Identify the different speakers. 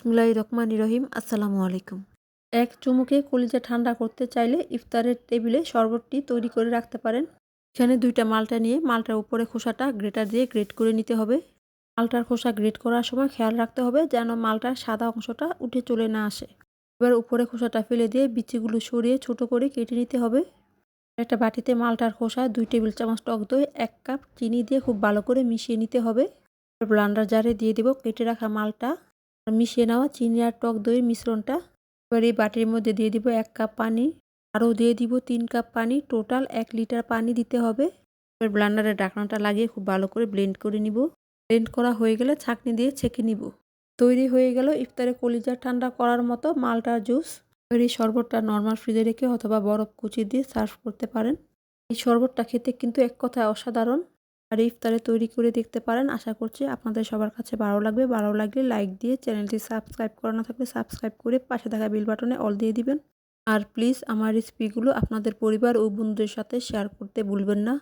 Speaker 1: বিসমিল্লাহির রহমানির রহিম। আসসালামু আলাইকুম। এক চুমুকে কলিজা ঠান্ডা করতে চাইলে ইফতারের টেবিলে শরবতটি তৈরি করে রাখতে পারেন। এখানে ২টা মালটা নিয়ে মালটার উপরে খোসাটা গ্রেটার দিয়ে গ্রেট করে নিতে হবে। মালটার খোসা গ্রেট করার সময় খেয়াল রাখতে হবে যেন মালটার সাদা অংশটা উঠে চলে না আসে। এবার উপরে খোসাটা ফেলে দিয়ে বিচিগুলো সরিয়ে ছোট করে কেটে নিতে হবে। একটা বাটিতে মালটার খোসা ২ টেবিল চামচ টক দই, ১ কাপ চিনি দিয়ে খুব ভালো করে মিশিয়ে নিতে হবে। ব্লেন্ডার জারে দিয়ে দিব কেটে রাখা মালটা আর মিশিয়ে নেওয়া চিনি আর টক দইয়ের মিশ্রণটা। এবার এই বাটির মধ্যে দিয়ে দিব ১ কাপ পানি, আরও দিয়ে দিব ৩ কাপ পানি, টোটাল ১ লিটার পানি দিতে হবে। এবার ব্লেন্ডারের ঢাকনাটা লাগিয়ে খুব ভালো করে ব্লেন্ড করে নিব। ব্লেন্ড করা হয়ে গেলে ছাঁকনি দিয়ে ছেঁকে নিব। তৈরি হয়ে গেল ইফতারে কলিজা ঠান্ডা করার মতো মালটার জুস। এবার এই শরবতটা নরমাল ফ্রিজে রেখে অথবা বরফ কুচি দিয়ে সার্ভ করতে পারেন। এই শরবতটা খেতে কিন্তু এক কথায় অসাধারণ। আর ইফতারে তৈরি করে দেখতে পারেন। আশা করছি আপনাদের সবার কাছে ভালো লাগবে। ভালো লাগলে লাইক দিয়ে চ্যানেলটি সাবস্ক্রাইব করা না থাকলে সাবস্ক্রাইব করে পাশে থাকা বেল বাটনে অল দিয়ে দিবেন। আর প্লিজ আমার রেসিপিগুলো আপনাদের পরিবার ও বন্ধুদের সাথে শেয়ার করতে ভুলবেন না।